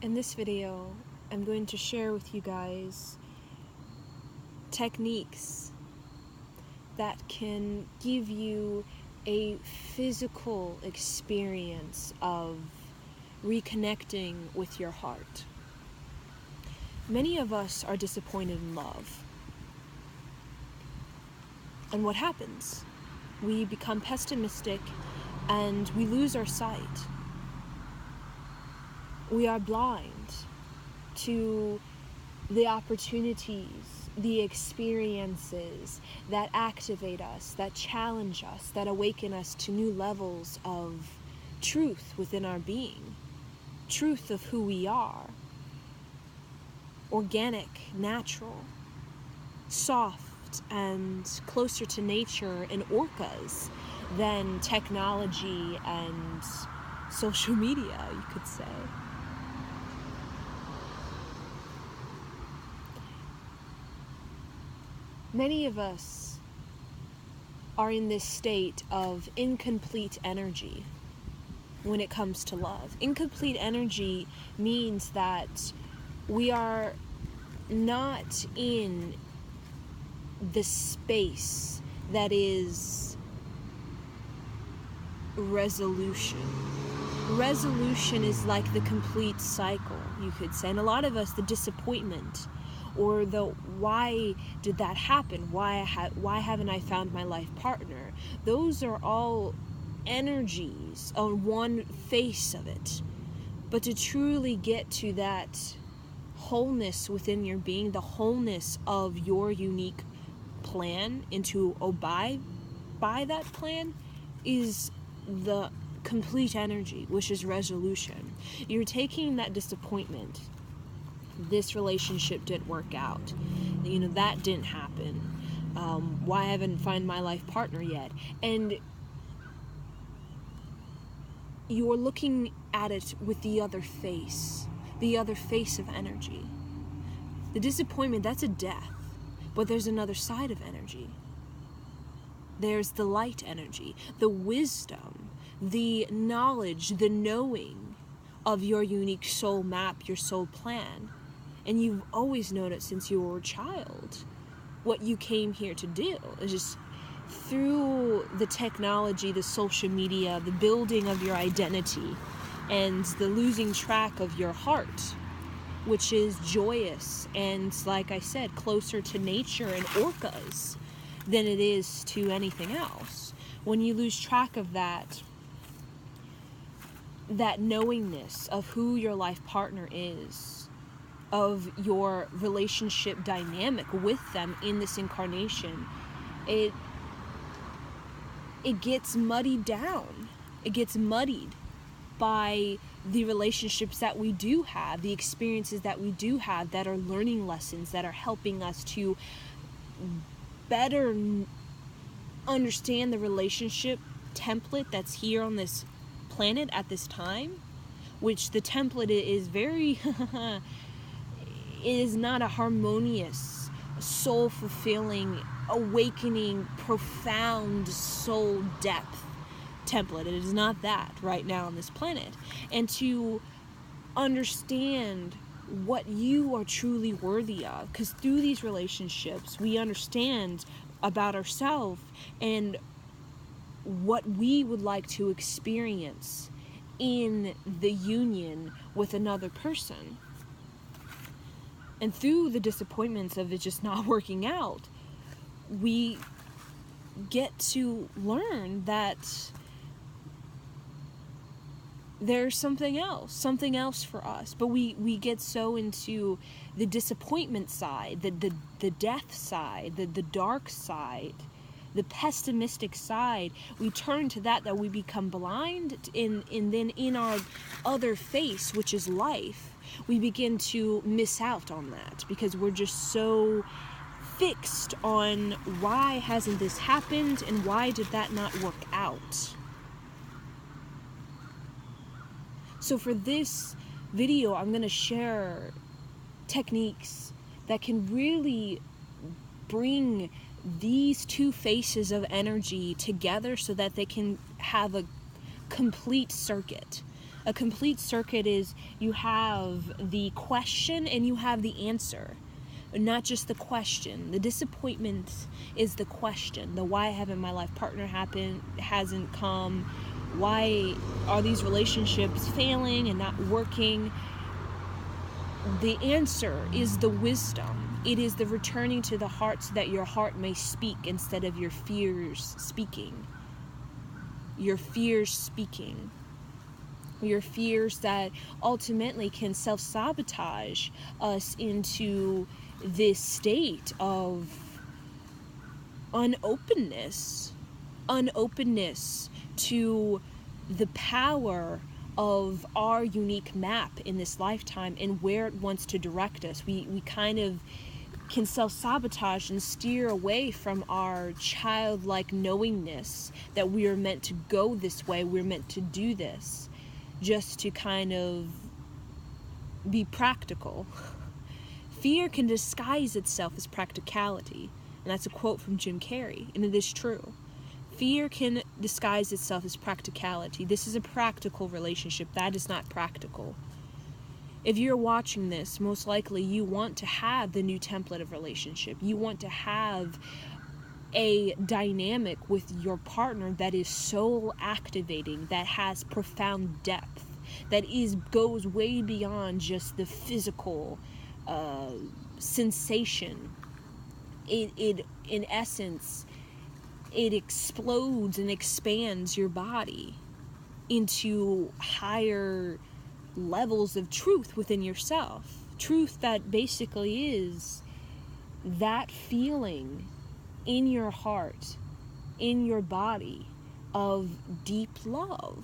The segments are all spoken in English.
In this video, I'm going to share with you guys techniques that can give you a physical experience of reconnecting with your heart. Many of us are disappointed in love. And what happens? We become pessimistic and we lose our sight. We are blind to the opportunities, the experiences that activate us, that challenge us, that awaken us to new levels of truth within our being, truth of who we are, organic, natural, soft, and closer to nature and orcas than technology and social media, you could say. Many of us are in this state of incomplete energy when it comes to love. Incomplete energy means that we are not in the space that is resolution. Resolution is like the complete cycle, you could say. And a lot of us, the disappointment or the why did that happen? Why haven't I found my life partner? Those are all energies on one face of it. But to truly get to that wholeness within your being, the wholeness of your unique plan, and to abide by that plan, is the complete energy, which is resolution. You're taking that disappointment. This relationship didn't work out. That didn't happen. Why haven't I found my life partner yet? And you're looking at it with the other face of energy. The disappointment, that's a death. But there's another side of energy. There's the light energy, the wisdom, the knowledge, the knowing of your unique soul map, your soul plan. And you've always known it since you were a child. What you came here to do is just through the technology, the social media, the building of your identity, and the losing track of your heart, which is joyous and, like I said, closer to nature and orcas than it is to anything else. When you lose track of that knowingness of who your life partner is, of your relationship dynamic with them in this incarnation, it gets muddied down. It gets muddied by the relationships that we do have, the experiences that we do have that are learning lessons, that are helping us to better understand the relationship template that's here on this planet at this time, which the template is very it is not a harmonious, soul-fulfilling, awakening, profound soul depth template. It is not that right now on this planet. And to understand what you are truly worthy of, because through these relationships we understand about ourselves and what we would like to experience in the union with another person. And through the disappointments of it just not working out, we get to learn that there's something else for us. But we get so into the disappointment side, the death side, the dark side, the pessimistic side. We turn to that we become blind, and then in our other face, which is life, we begin to miss out on that because we're just so fixed on why hasn't this happened and why did that not work out. So for this video, I'm going to share techniques that can really bring these two faces of energy together so that they can have a complete circuit A complete circuit is you have the question and you have the answer. Not just the question. The disappointment is the question. The why haven't my life partner hasn't come? Why are these relationships failing and not working? The answer is the wisdom. It is the returning to the heart so that your heart may speak instead of your fears speaking. Your fears speaking. Your fears that ultimately can self-sabotage us into this state of unopenness to the power of our unique map in this lifetime and where it wants to direct us. We kind of can self-sabotage and steer away from our childlike knowingness that we are meant to go this way, we're meant to do this, just to kind of be practical. Fear can disguise itself as practicality. And that's a quote from Jim Carrey, and it is true. Fear can disguise itself as practicality. This is a practical relationship. That is not practical. If you're watching this, most likely you want to have the new template of relationship. You want to have a dynamic with your partner that is soul activating, that has profound depth, that goes way beyond just the physical sensation. It in essence, it explodes and expands your body into higher levels of truth within yourself. Truth that basically is that feeling in your heart, in your body, of deep love.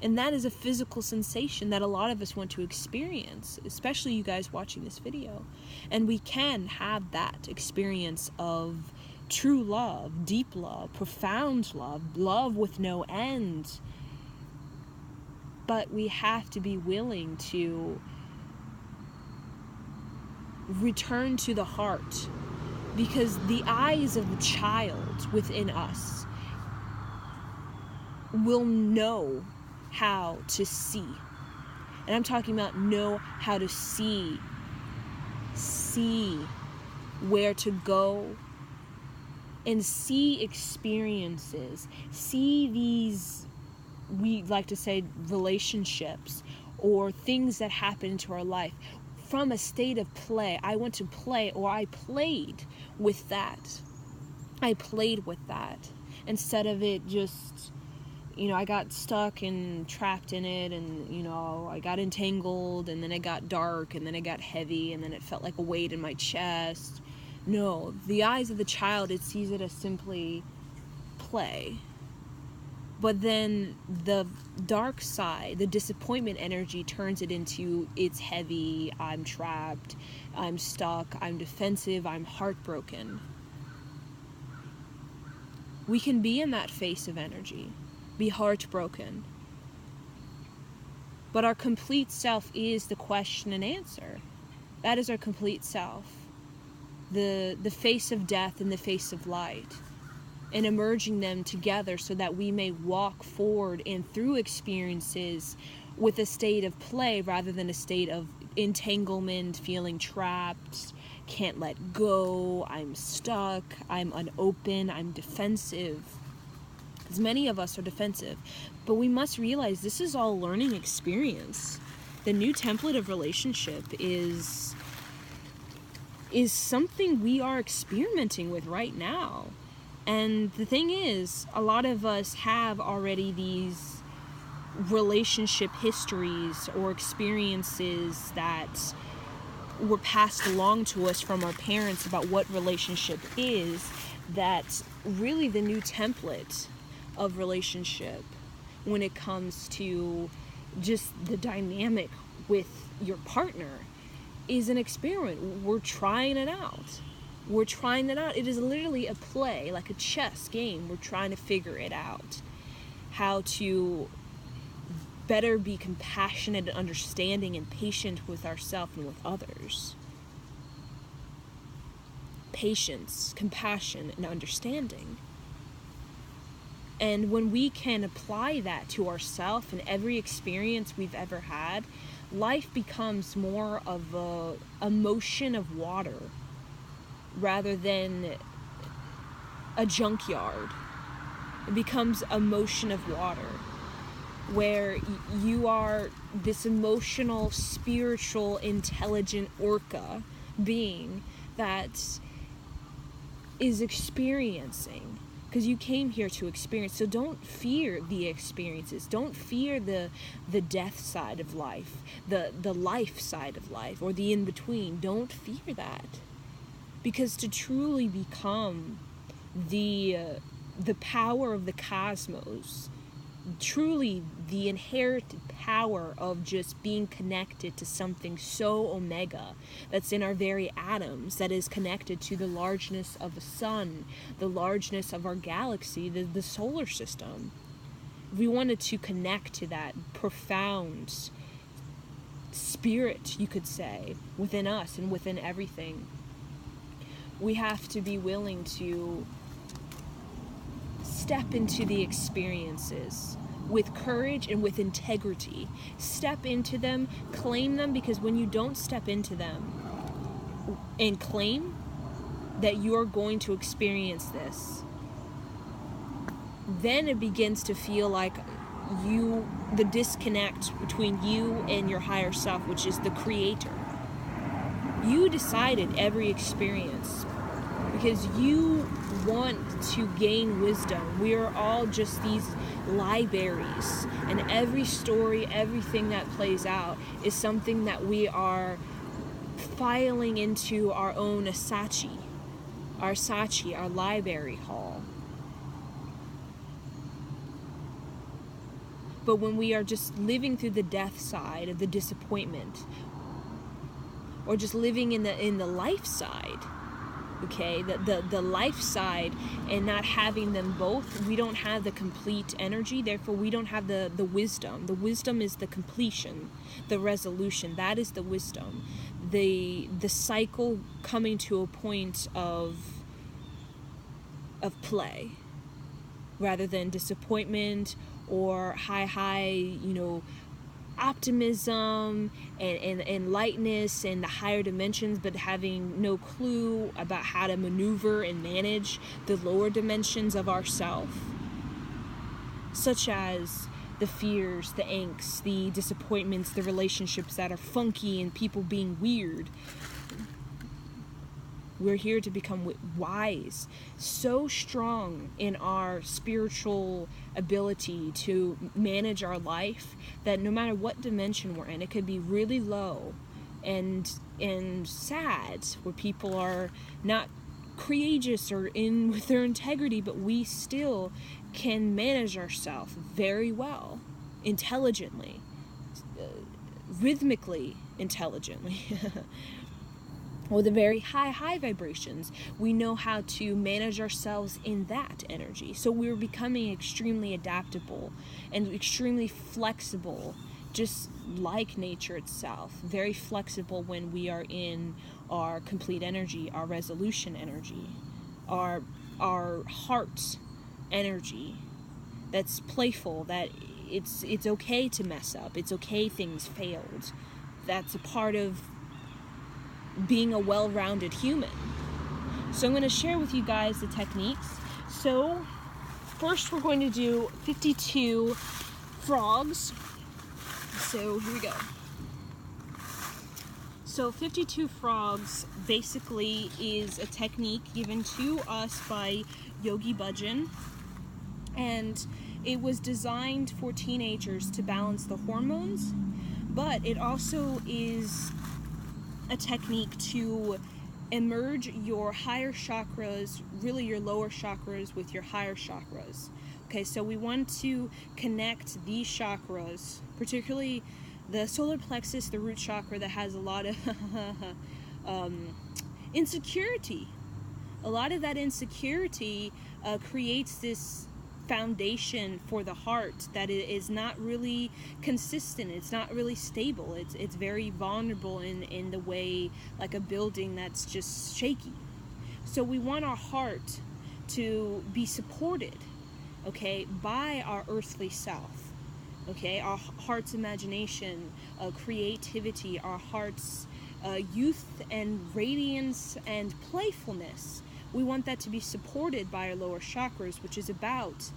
And that is a physical sensation that a lot of us want to experience, especially you guys watching this video. And we can have that experience of true love, deep love, profound love, love with no end. But we have to be willing to return to the heart, because the eyes of the child within us will know how to see. And I'm talking about know how to see where to go, and see experiences, see these, we like to say, relationships or things that happen into our life from a state of play. I want to play, or I played with that. I played with that instead of it just, I got stuck and trapped in it, and, I got entangled, and then it got dark, and then it got heavy, and then it felt like a weight in my chest. No, the eyes of the child, it sees it as simply play. But then the dark side, the disappointment energy, turns it into, it's heavy, I'm trapped, I'm stuck, I'm defensive, I'm heartbroken. We can be in that phase of energy, be heartbroken. But our complete self is the question and answer. That is our complete self. The face of death and the face of light. And emerging them together so that we may walk forward and through experiences with a state of play rather than a state of entanglement, feeling trapped, can't let go, I'm stuck, I'm unopen, I'm defensive. Because many of us are defensive. But we must realize this is all learning experience. The new template of relationship is something we are experimenting with right now. And the thing is, a lot of us have already these relationship histories or experiences that were passed along to us from our parents about what relationship is, that really the new template of relationship, when it comes to just the dynamic with your partner, is an experiment. We're trying it out. We're trying it out. It is literally a play, like a chess game. We're trying to figure it out. How to better be compassionate and understanding and patient with ourselves and with others. Patience, compassion, and understanding. And when we can apply that to ourselves and every experience we've ever had, life becomes more of a motion of water rather than a junkyard. It becomes a motion of water where you are this emotional, spiritual, intelligent orca being that is experiencing, because you came here to experience. So don't fear the experiences. Don't fear the death side of life, the life side of life, or the in-between. Don't fear that, because to truly become the power of the cosmos, truly the inherited power of just being connected to something so omega that's in our very atoms, that is connected to the largeness of the sun, the largeness of our galaxy, the solar system. We wanted to connect to that profound spirit, you could say, within us and within everything. We have to be willing to step into the experiences with courage and with integrity. Step into them, claim them, because when you don't step into them and claim that you're going to experience this, then it begins to feel like the disconnect between you and your higher self, which is the creator. You decided every experience because you want to gain wisdom. We are all just these libraries, and every story, everything that plays out is something that we are filing into our own Sachi, our library hall. But when we are just living through the death side of the disappointment, or just living in the life side, okay, the life side, and not having them both, we don't have the complete energy. Therefore we don't have the wisdom. The wisdom is the completion, the resolution. That is the wisdom, the cycle coming to a point of play rather than disappointment or high optimism and lightness and the higher dimensions, but having no clue about how to maneuver and manage the lower dimensions of ourself, such as the fears, the angst, the disappointments, the relationships that are funky, and people being weird. We're here to become wise, so strong in our spiritual ability to manage our life that no matter what dimension we're in, it could be really low and sad, where people are not courageous or in with their integrity, but we still can manage ourselves very well, intelligently, rhythmically intelligently. Or the very high vibrations, we know how to manage ourselves in that energy. So we're becoming extremely adaptable and extremely flexible, just like nature itself. Very flexible when we are in our complete energy, our resolution energy, our heart energy. That's playful, that it's okay to mess up. It's okay things failed. That's a part of being a well-rounded human. So I'm going to share with you guys the techniques. So first we're going to do 52 frogs. So here we go. So 52 frogs basically is a technique given to us by Yogi Bhajan, and it was designed for teenagers to balance the hormones, but it also is a technique to emerge your higher chakras, really your lower chakras, with your higher chakras. Okay, so we want to connect these chakras, particularly the solar plexus, the root chakra, that has a lot of insecurity. A lot of that insecurity creates this foundation for the heart that is not really consistent. It's not really stable. It's very vulnerable in the way, like a building that's just shaky. So we want our heart to be supported okay, by our earthly self. Okay, our heart's imagination, creativity, our heart's youth and radiance and playfulness. We want that to be supported by our lower chakras, which is about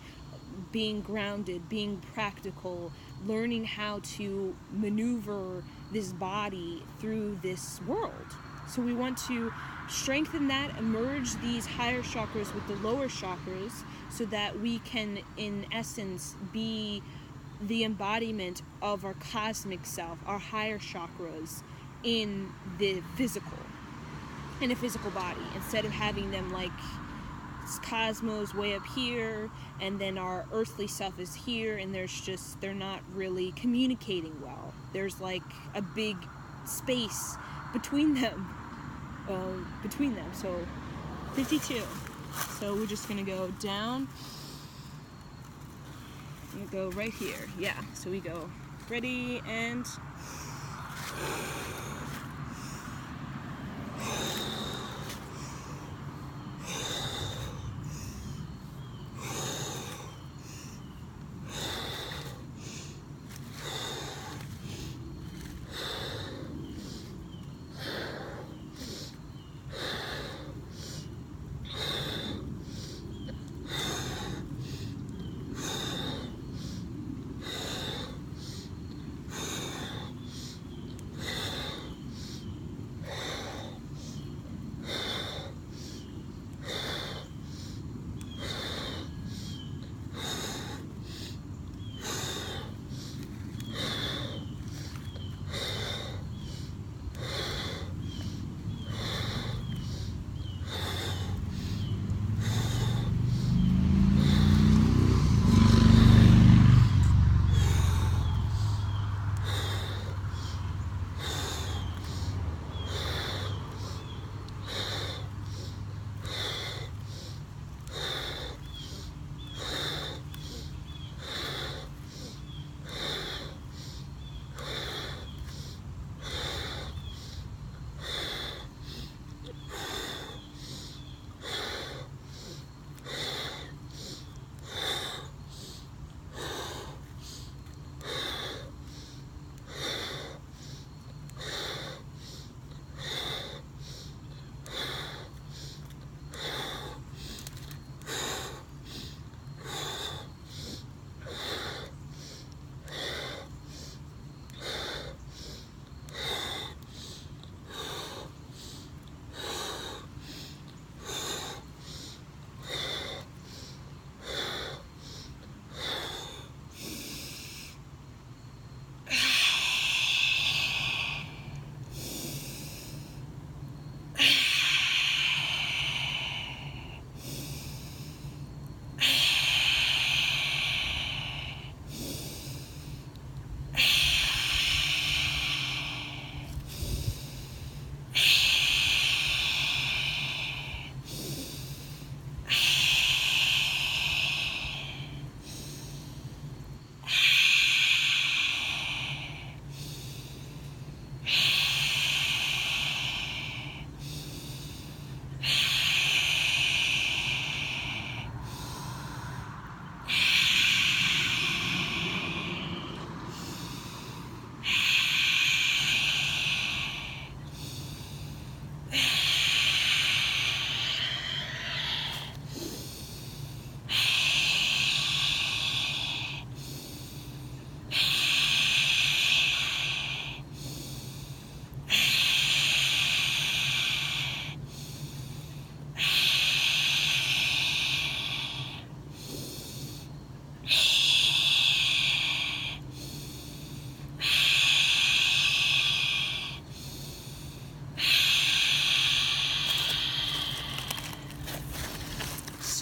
being grounded, being practical, learning how to maneuver this body through this world. So we want to strengthen that, merge these higher chakras with the lower chakras, so that we can, in essence, be the embodiment of our cosmic self, our higher chakras, in the physical, in a physical body, instead of having them like cosmos way up here, and then our earthly self is here, and they're not really communicating well. There's like a big space between them. So 52. So we're just gonna go down. I'm gonna go right here. Yeah. So we go ready and.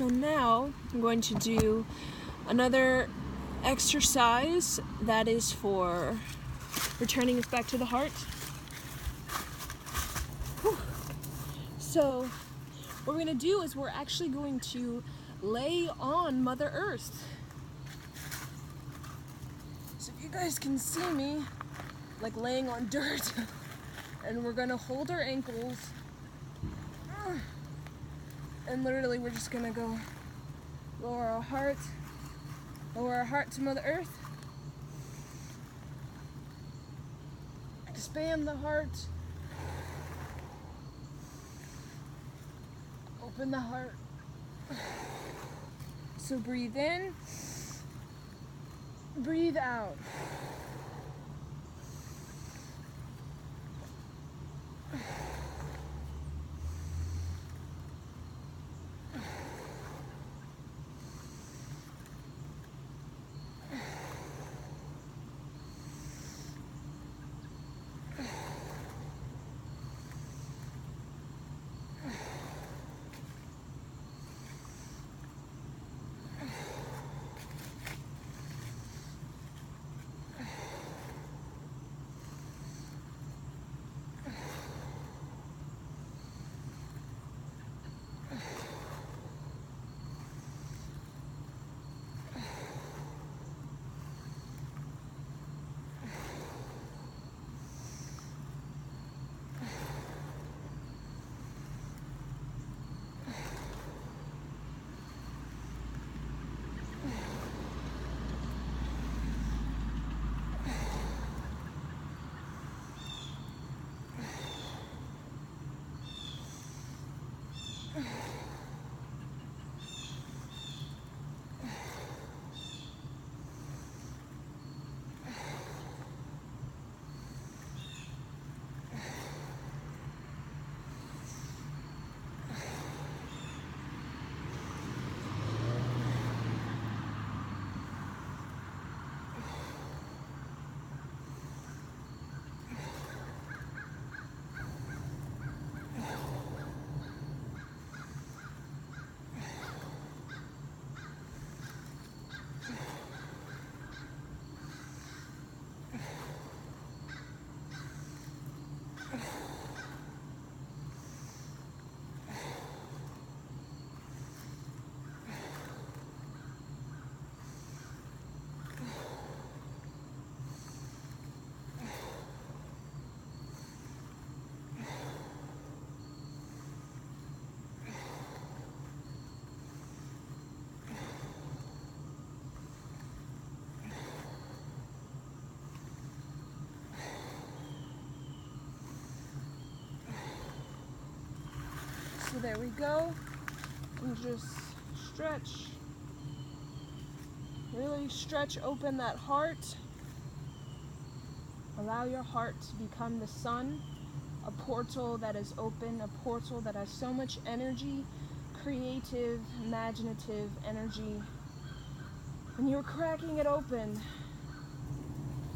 So now I'm going to do another exercise that is for returning us back to the heart. Whew. So what we're going to do is we're actually going to lay on Mother Earth. So if you guys can see me, like laying on dirt, and we're going to hold our ankles, and literally we're just going to go lower our heart Lower our heart to Mother Earth. Expand the heart. Open the heart. So breathe in. Breathe out. So there we go. And just stretch. Really stretch open that heart. Allow your heart to become the sun, a portal that is open, a portal that has so much energy, creative, imaginative energy. And you're cracking it open.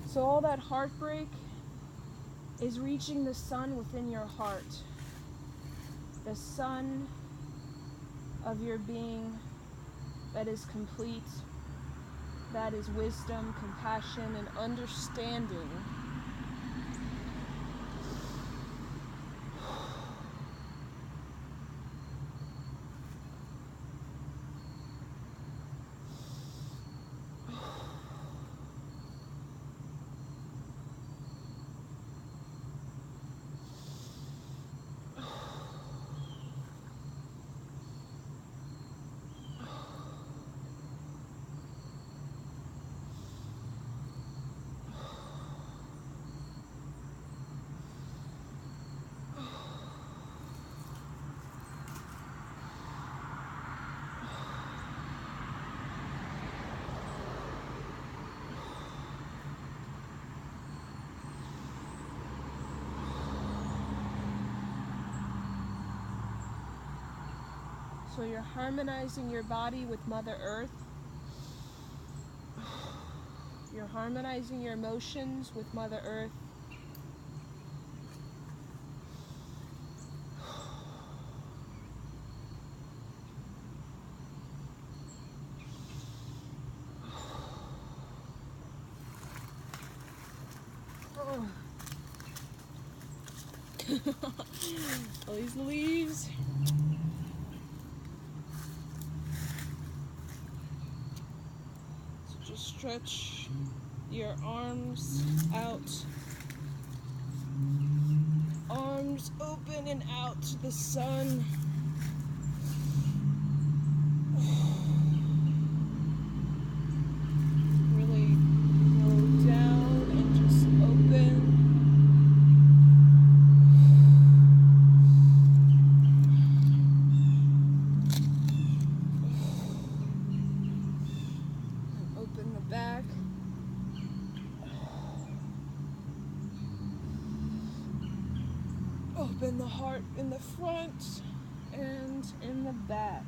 So all that heartbreak is reaching the sun within your heart. The sun of your being that is complete, that is wisdom, compassion, and understanding. So you're harmonizing your body with Mother Earth. You're harmonizing your emotions with Mother Earth. All these leaves. So just stretch your arms out. Arms open and out to the sun. back. Open the heart in the front and in the back.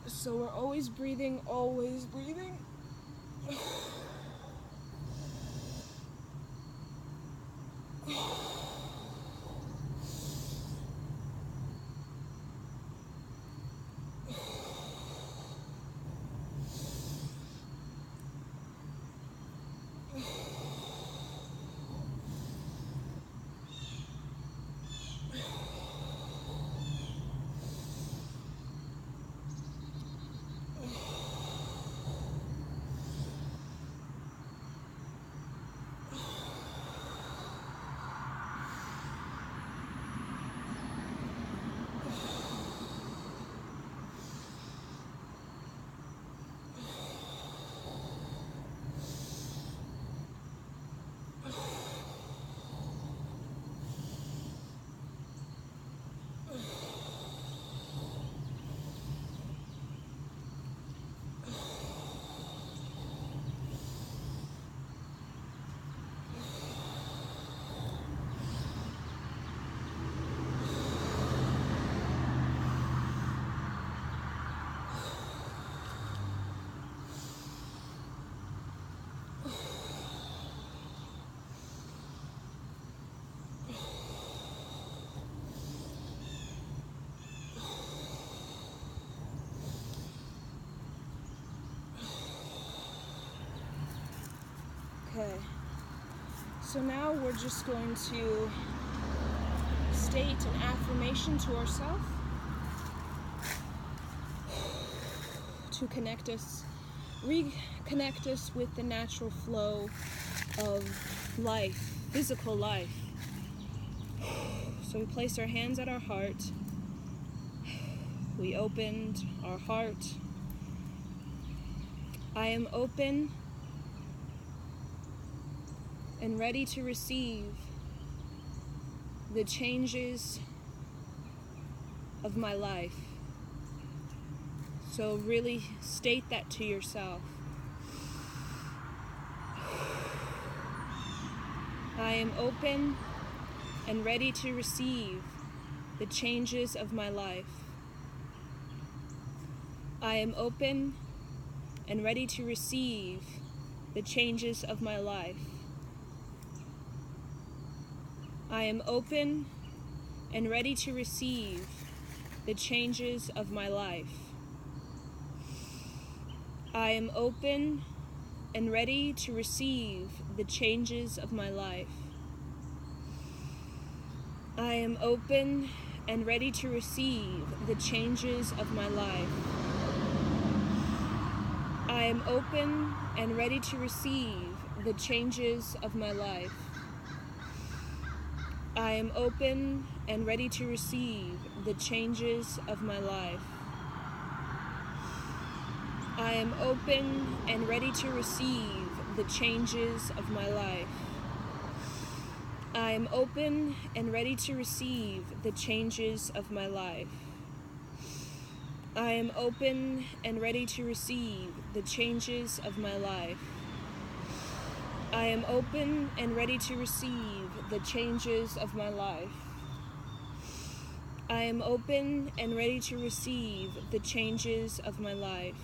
So we're always breathing, always breathing. Okay, so now we're just going to state an affirmation to ourselves to reconnect us with the natural flow of life, physical life. So we placed our hands at our heart. We opened our heart. I am open and ready to receive the changes of my life. So really state that to yourself. I am open and ready to receive the changes of my life. I am open and ready to receive the changes of my life. I am open and ready to receive the changes of my life. I am open and ready to receive the changes of my life. I am open and ready to receive the changes of my life. I am open and ready to receive the changes of my life. I am open and ready to receive the changes of my life. I am open and ready to receive the changes of my life. I am open and ready to receive the changes of my life. I am open and ready to receive the changes of my life. I am open and ready to receive the changes of my life. I am open and ready to receive the changes of my life.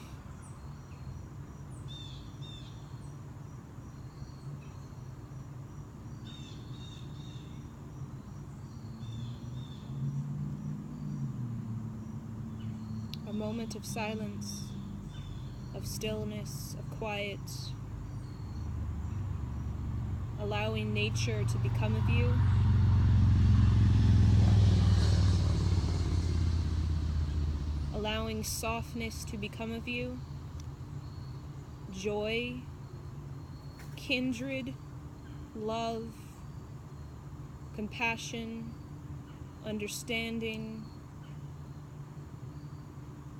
A moment of silence, of stillness, of quiet, allowing nature to become of you. Allowing softness to become of you, joy, kindred, love, compassion, understanding,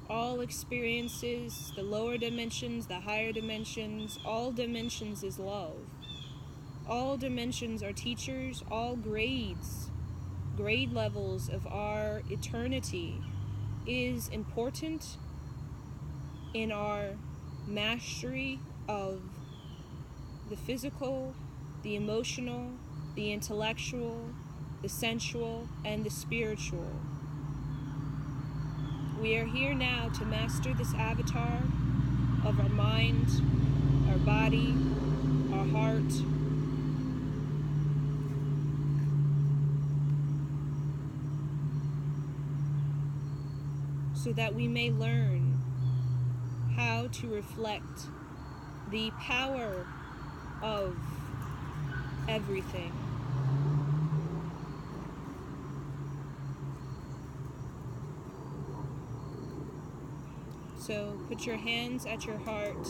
all experiences, the lower dimensions, the higher dimensions, all dimensions is love. All dimensions are teachers, all grades, grade levels of our eternity is important in our mastery of the physical, the emotional, the intellectual, the sensual, and the spiritual. We are here now to master this avatar of our mind, our body, our heart, so that we may learn how to reflect the power of everything. So put your hands at your heart.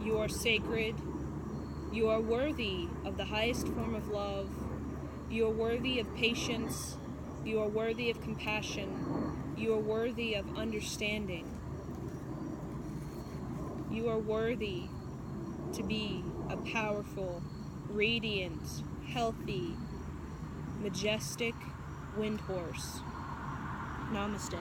You are sacred. You are worthy of the highest form of love. You are worthy of patience. You are worthy of compassion. You are worthy of understanding. You are worthy to be a powerful, radiant, healthy, majestic wind horse. Namaste.